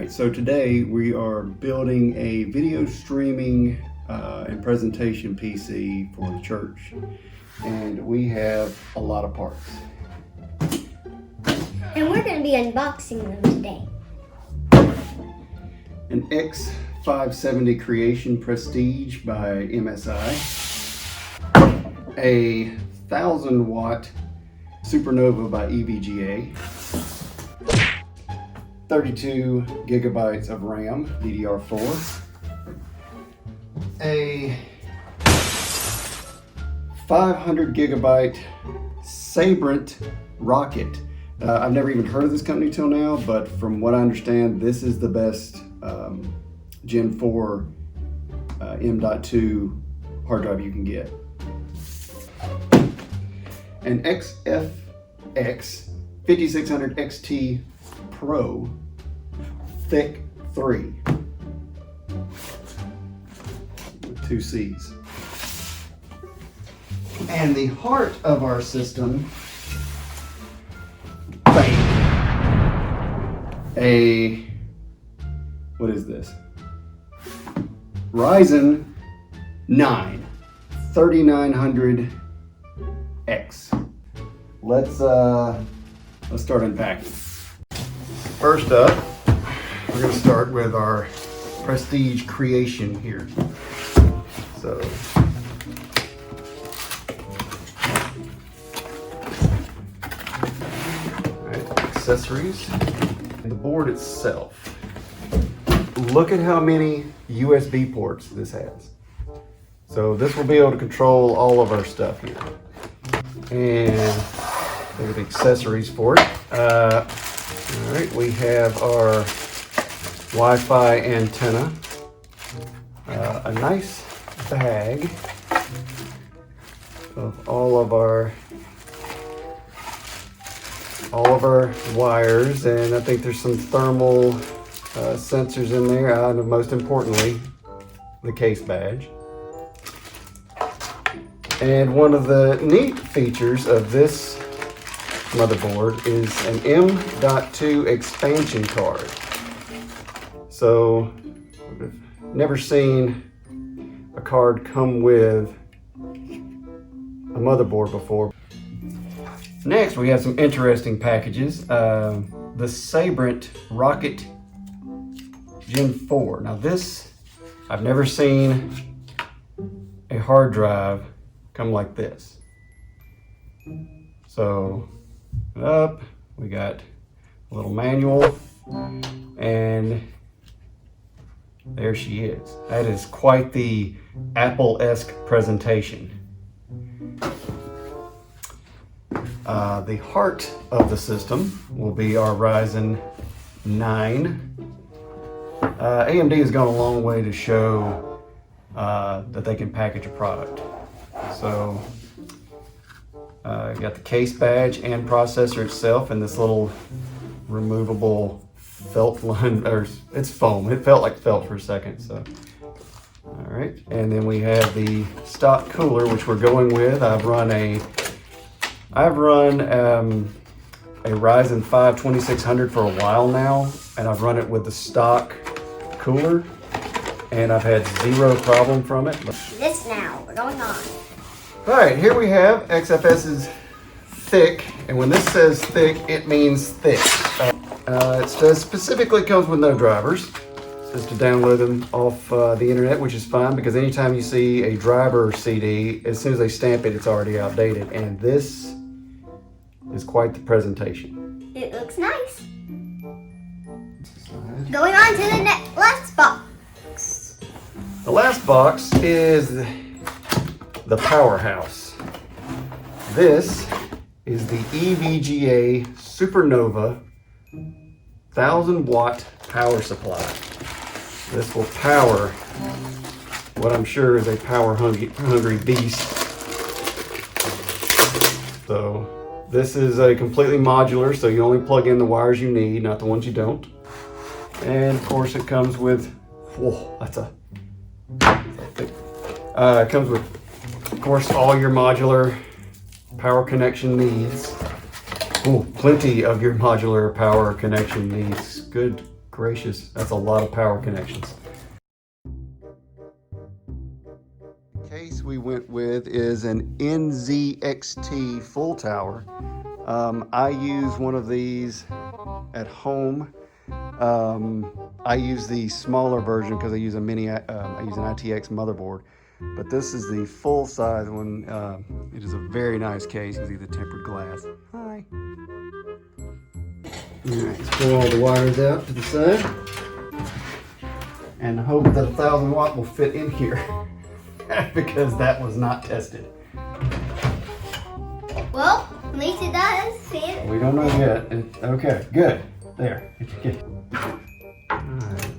Alright, so today we are building a video streaming and presentation PC for the church, and we have a lot of parts. And we're going to be unboxing them today. An X570 Creation Prestige by MSI, a 1000-watt Supernova by EVGA, 32 gigabytes of RAM, DDR4, a 500 gigabyte Sabrent rocket. I've never even heard of this company till now, but from what I understand, this is the best Gen 4 M.2 hard drive you can get. An XFX 5600 XT Pro Thick 3 with 2 C's. And the heart of our system, what is this? Ryzen 9 3900X. Let's start unpacking. First up, we're going to start with our Prestige Creation here. So, accessories, and the board itself. Look at how many USB ports this has. So this will be able to control all of our stuff here. And there are the accessories for it. All right, we have our Wi-Fi antenna, a nice bag of all of our wires, and I think there's some thermal sensors in there, and most importantly, the case badge. And one of the neat features of this motherboard is an M.2 expansion card. So I've never seen a card come with a motherboard before. Next, we have some interesting packages. The Sabrent Rocket Gen 4. Now this, I've never seen a hard drive come like this. So, up, we got a little manual, and there she is. That is quite the Apple-esque presentation. The heart of the system will be our Ryzen 9. AMD has gone a long way to show that they can package a product. So, you got the case badge and processor itself, and this little removable felt line, or it's foam. It felt like felt for a second. So, all right, and then we have the stock cooler, which we're going with. I've run a Ryzen 5 2600 for a while now, and I've run it with the stock cooler, and I've had zero problem from it. This now, we're going on. All right, here we have XFS's thick, and when this says thick, it means thick. It says specifically comes with no drivers. It says to download them off the internet, which is fine, because anytime you see a driver CD, as soon as they stamp it, it's already outdated, and this is quite the presentation. It looks nice. Going on to the last box. The last box is the powerhouse. This is the EVGA Supernova 1000-watt power supply. This will power what I'm sure is a power-hungry beast. So this is a completely modular, so you only plug in the wires you need, not the ones you don't. And of course it comes with, whoa, that's a thick. It comes with, of course, all your modular power connection needs. Oh, plenty of your modular power connection needs. Good gracious, that's a lot of power connections. The case we went with is an NZXT full tower. I use one of these at home. I use the smaller version because I use a I use an ITX motherboard. But this is the full size one. It is a very nice case. You see the tempered glass. Hi. Alright, let's pull all the wires out to the side. And hope that 1,000 watt will fit in here. Because that was not tested. Well, at least it does fit. We don't know yet. Okay, good. There. Alright,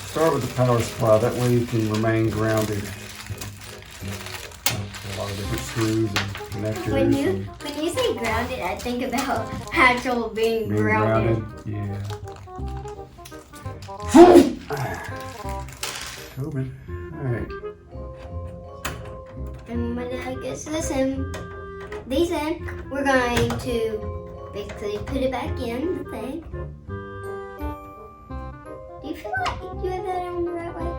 start with the power supply. That way you can remain grounded. A lot of different screws and connectors. When you say grounded, I think about actual being grounded. Yeah. COVID. Alright. And when I guess these in, we're going to basically put it back in the thing. Do you feel like you have that on the right way?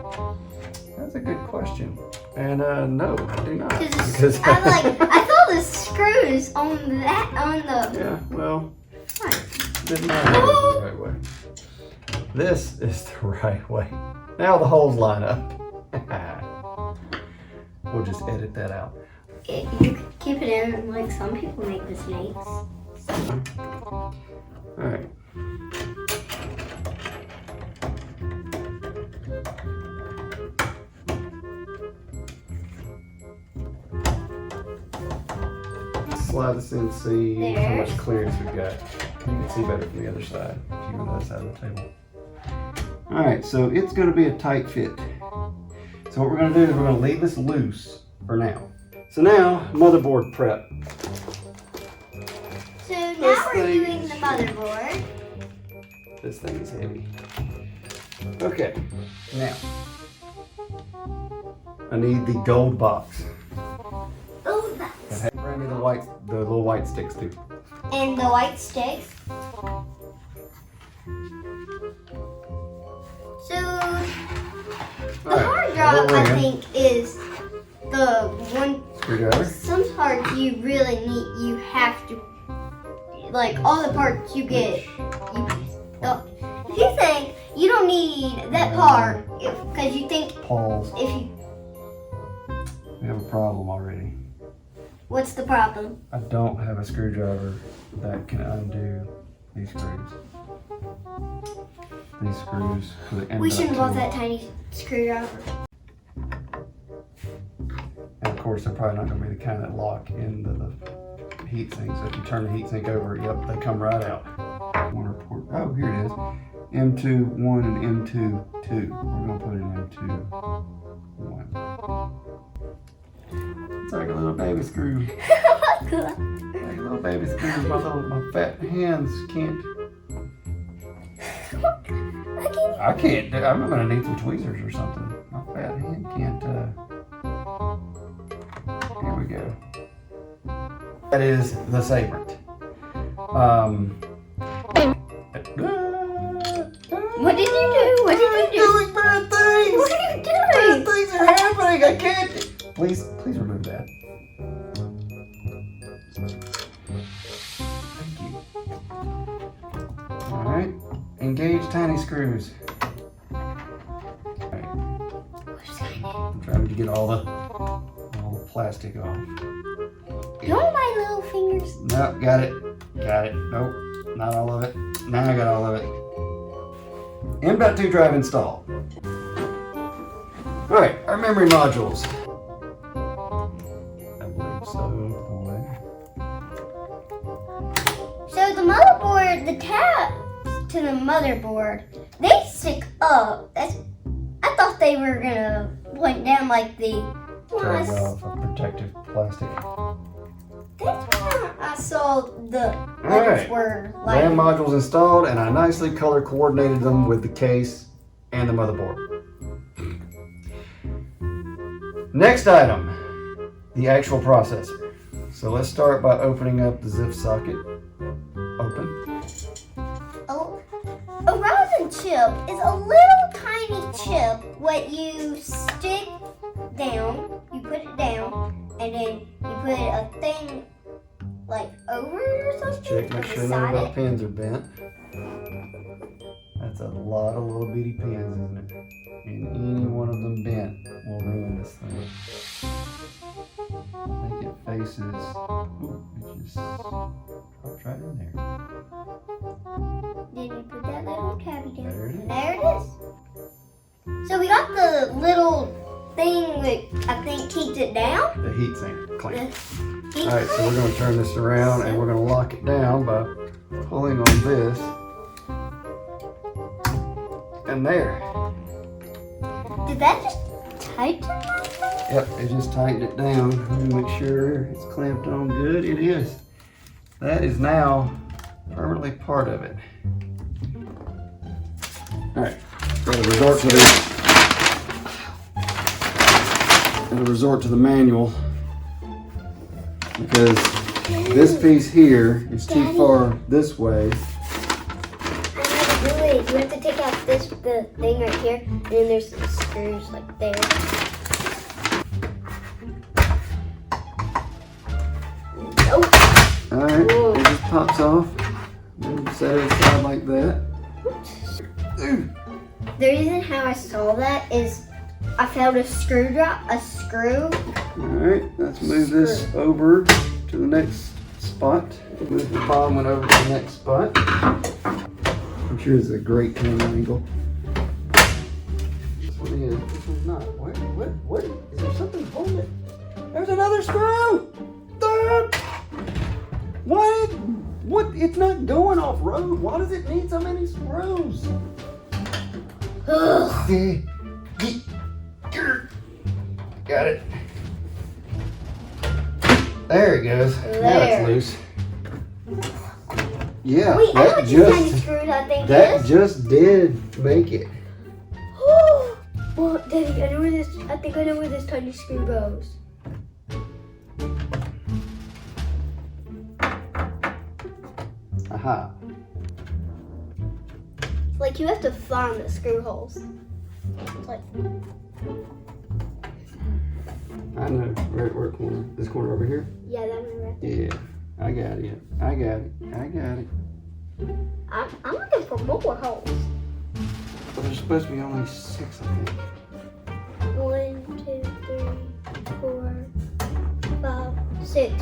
That's a good question. And no, I do not. Because I saw the screws on the. Yeah, well, Right. didn't matter the right way. This is the right way. Now the holes line up. We'll just edit that out. You could keep it in like some people make mistakes. Alright. Slide this in, see how much clearance we've got. You can see better from the other side if you're on the other side of the table. Alright, so it's going to be a tight fit. So what we're going to do is we're going to leave this loose for now. So now, motherboard prep. So now we're doing the motherboard. This thing is heavy. Okay, now I need the gold box. Oh, that's. Bring me the little white sticks too. And the white sticks. So the hard drive, I think, is the one. Screwdriver. Some parts you really need. You have to, like all the parts you get. If you think you don't need that part, because you think Pause. if you. We have a problem already. What's the problem? I don't have a screwdriver that can undo these screws. These screws for the We shouldn't have bought M.2. that tiny screwdriver. And of course, they're probably not going to be the kind that lock into the heat sink. So if you turn the heat sink over, yep, they come right out. One report. Oh, here it is. M2 1 and M2 2. We're going to put in M2 1. It's like a little baby screw. Like a little baby screw. My fat hands can't. I can't. I'm going to need some tweezers or something. My fat hand can't. Here we go. That is the sabrent. What did you do? What did you do? Doing bad things. What are you Bad doing? things are happening. I can't. Please remove that. Thank you. All right. Engage tiny screws. All right. I'm trying to get all the plastic off. Don't my little fingers. Nope, got it. Got it. Nope, not all of it. Now I got all of it. M.2 drive installed. All right, our memory modules. I believe so. So the motherboard, the tabs to the motherboard, they stick up. I thought they were gonna point down like the. Turned off a protective plastic. That's when I saw the All others right. were like. RAM modules installed, and I nicely color coordinated them with the case and the motherboard. Next item, the actual processor. So let's start by opening up the ZIF socket. Open. A rosin chip is a little tiny chip what you stick down, you put it down, and then you put a thing like over it or something. Check, make sure none of our pins are bent. That's a lot of little bitty pins, isn't it? And any one of them bent will ruin this thing. Make it faces. Ooh, it just drops right in there. Then you put that little tabby down. There it is. There it is. So we got the little thing that I think keeps it down. The heat sink clamp. The heat Alright, so we're going to turn this around and we're going to lock it down by pulling on this. And there. Did that just tighten like that? Yep, it just tightened it down. Let me make sure it's clamped on good. It is. That is now permanently part of it. Alright, gotta resort to the manual because this piece here is too far this way. You have to take out the thing right here, and then there's some screws like there. Nope. Alright, it just pops off. And set it aside like that. The reason how I saw that is I found a screw. Alright, let's move this over to the next spot. Move the bottom one over to the next spot. I'm sure it's a great camera angle. This one is, this one's not. What? Is there something holding it? There's another screw! What? It's not going off road. Why does it need so many screws? Got it. There it goes. Now it's loose. Yeah, Wait, I know that what these tiny screws I think is. just did make it. Well, Daddy, I think I know where this tiny screw goes. Aha. Like you have to find the screw holes. It's like I know. Where corner? This corner over here? yeah, that one right there. Yeah. I got it. I'm looking for more holes. But there's supposed to be only 6, I think. 1, 2, 3, 4, 5, 6.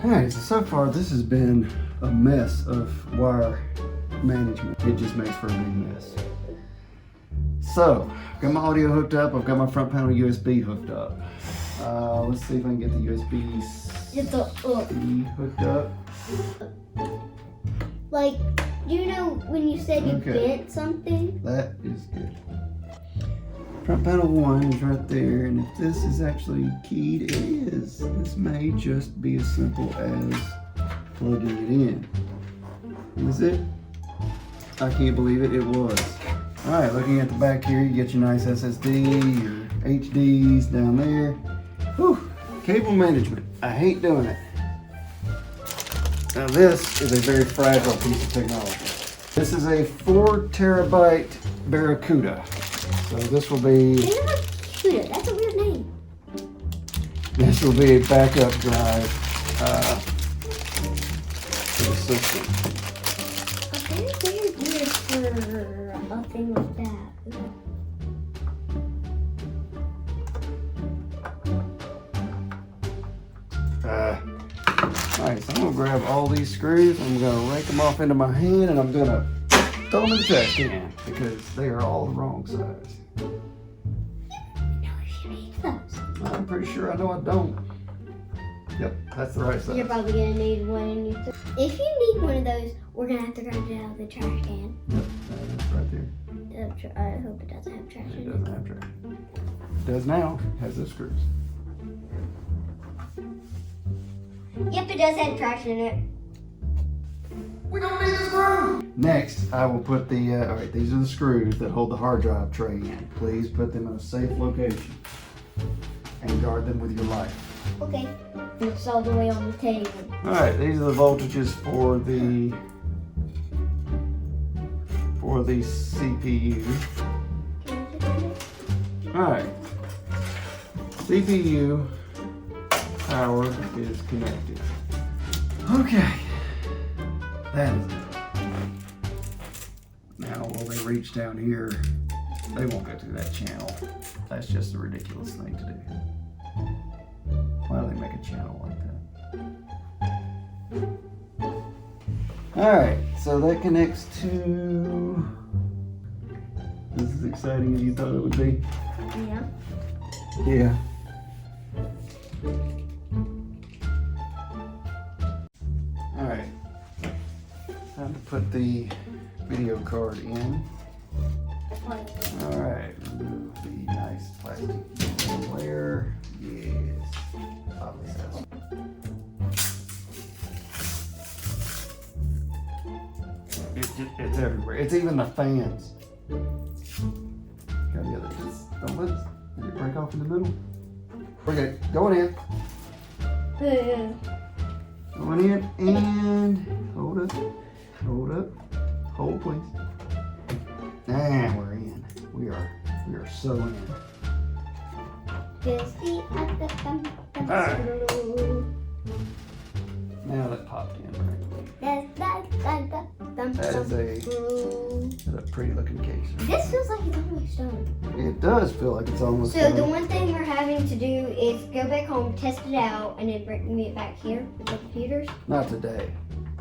Alright, so far this has been a mess of wire management. It just makes for a big mess. So, got my audio hooked up. I've got my front panel USB hooked up. Let's see if I can get the USB-C hooked up. Like, you know when you said you Okay. bent something? That is good. Front panel 1 is right there, and if this is actually keyed, it is. This may just be as simple as plugging it in. Is it? I can't believe it, it was. Alright, looking at the back here, you get your nice SSD, your HDs down there. Whew, cable management. I hate doing it. Now this is a very fragile piece of technology. This is a 4 terabyte Barracuda. So this will be, That's a weird name. this will be a backup drive for the system. Okay, very weird for a thing like that. Alright, so I'm gonna grab all these screws, I'm gonna rake them off into my hand, and I'm gonna throw them in the trash can because they are all the wrong size. No, if you need those. I'm pretty sure I know I don't. Yep, that's the right size. You're probably gonna need one. If you need one of those, we're gonna have to grab it out of the trash can. Yep, that's right there. I hope it doesn't have trash It in doesn't have trash. It does now, it has those screws. it. Yep, it does have trash in it. We don't need the screw! Next, I will put the, alright, these are the screws that hold the hard drive tray in. Please put them in a safe location and guard them with your life. Okay. It's all the way on the table. All right, these are the voltages for the CPU. All right, CPU power is connected. Okay, that is it. Now, will they reach down here? They won't go through that channel. That's just a ridiculous thing to do. Why do they make a channel like that? Alright, so that connects to... This is exciting as you thought it would be. Yeah. Yeah. Alright. Time to put the video card in. Alright, remove the nice plastic layer. Yes. Obviously that's it's everywhere. It's even the fans. Got the other. Don't let it. Did it break off in the middle? Okay, going in. Going in and hold up. Hold up. Hold please. And we're in. We are so in. Alright. Now that popped in right. That is a pretty looking case. This feels like it's almost done. It does feel like it's almost So done. the one thing we're having to do is go back home, test it out, and then bring it back here with the computers. Not today.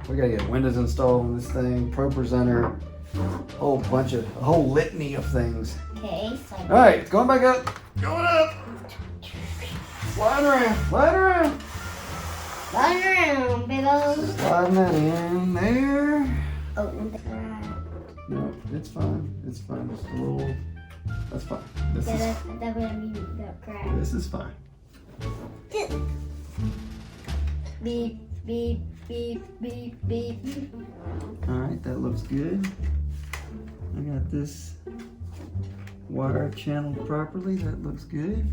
We gotta get Windows installed on this thing, Pro Presenter, a whole litany of things. Okay. So Alright, it's going back up. Going up. Slide around. Slide around. slide around, bigos. Sliding that in there. Oh, and the right. No, it's fine. It's fine. Just a little. That's fine. Yeah, that's what I mean. The crack. This is fine. Beep, beep, beep, beep, beep. Alright, that looks good. I got this wire channeled properly. That looks good.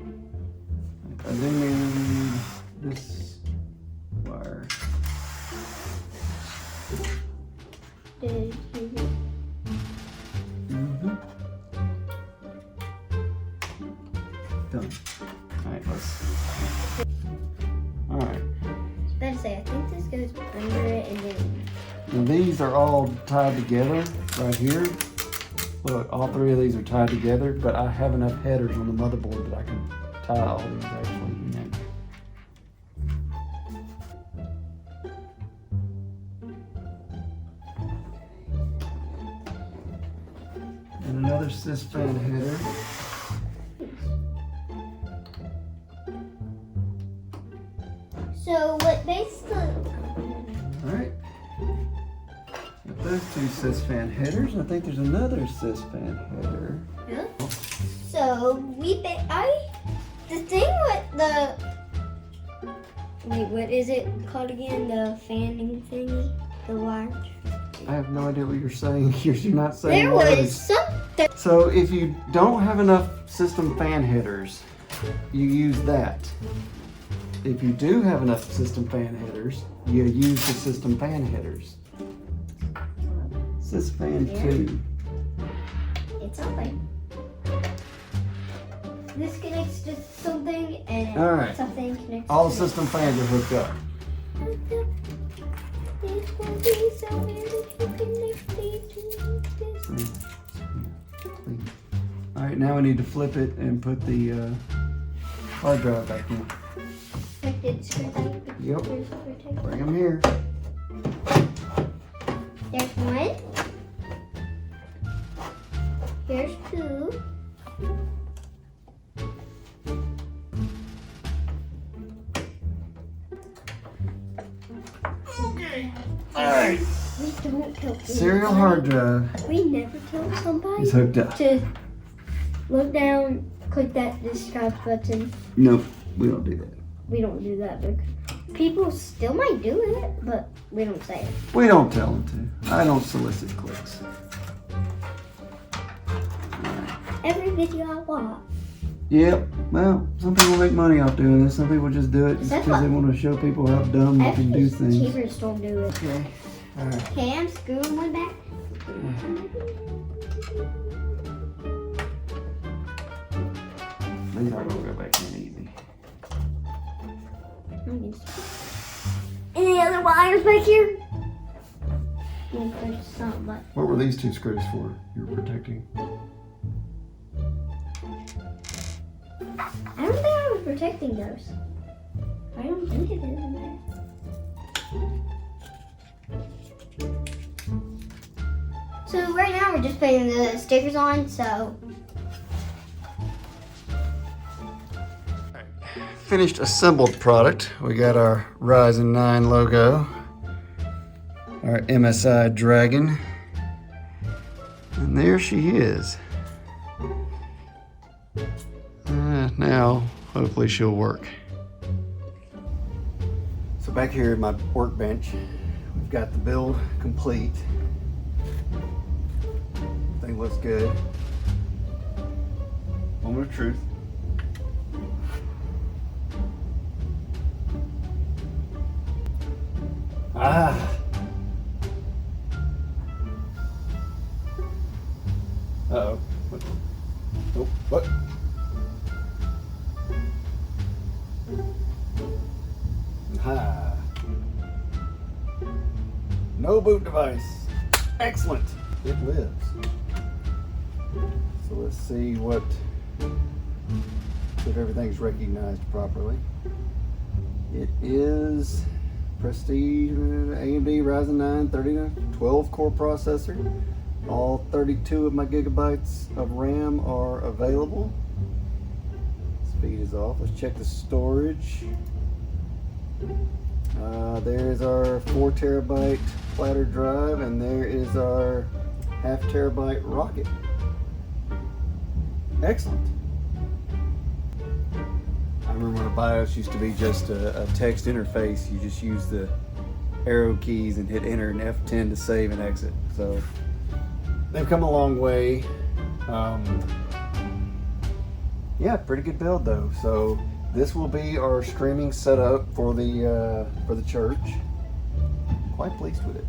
I do need this wire. Mm-hmm. Done. Alright, let's. Alright. Better say, I think this goes under it and then. Now these are all tied together right here. Look, all three of these are tied together, but I have enough headers on the motherboard that I can tie all these actually in. And another sysfan header. So what basically. Alright. Got those two sysfan headers. I think there's another sysfan header. Yeah. So the thing with the. Wait, what is it called again? The fanning thingy? The wire? I have no idea what you're saying. You're not saying There words. was something. So if you don't have enough system fan headers, you use that. If you do have enough system fan headers, you use the system fan headers. Sysfan 2. It's something. This connects to something and All right. something connects All to the system fans are hooked up. This will be so weird if you connect these to this. Alright, now we need to flip it and put the hard drive back in. Connected screw. Yep. Bring them here. There's one. Here's two. Okay. Alright. We don't tell people. Serial hard drive We never tell somebody is hooked up. to look down, click that subscribe button. Nope, we don't do that. We don't do that because people still might do it, but we don't say it. We don't tell them to. I don't solicit clicks. Every video I watch, Yep. Well, some people make money off doing this. Some people just do it because they want to show people how dumb they can do things. Cheaper to still do it. Okay. All right. Okay, I'm screwing one back. These aren't gonna go back in easy. Any other wires back here? There's some, but What were these two screws for? You were protecting. I don't think I was protecting those. I don't think it is in there. So right now we're just putting the stickers on, so. Finished assembled product. We got our Ryzen 9 logo, our MSI Dragon, and there she is. Now, hopefully she'll work. So back here at my workbench, we've got the build complete. Thing looks good. Moment of truth. Uh-oh. What? Oh, what? Ha. No boot device. Excellent. It lives. So let's see if everything's recognized properly. It is Prestige AMD Ryzen 9 30 to 12 core processor. All 32 of my gigabytes of RAM are available. Speed is off. Let's check the storage. There is our 4 terabyte platter drive, and there is our 0.5 terabyte rocket. Excellent. I remember when a BIOS used to be just a text interface. You just use the arrow keys and hit enter and F10 to save and exit. So they've come a long way. Yeah, pretty good build though. So this will be our streaming setup for the church. Quite pleased with it.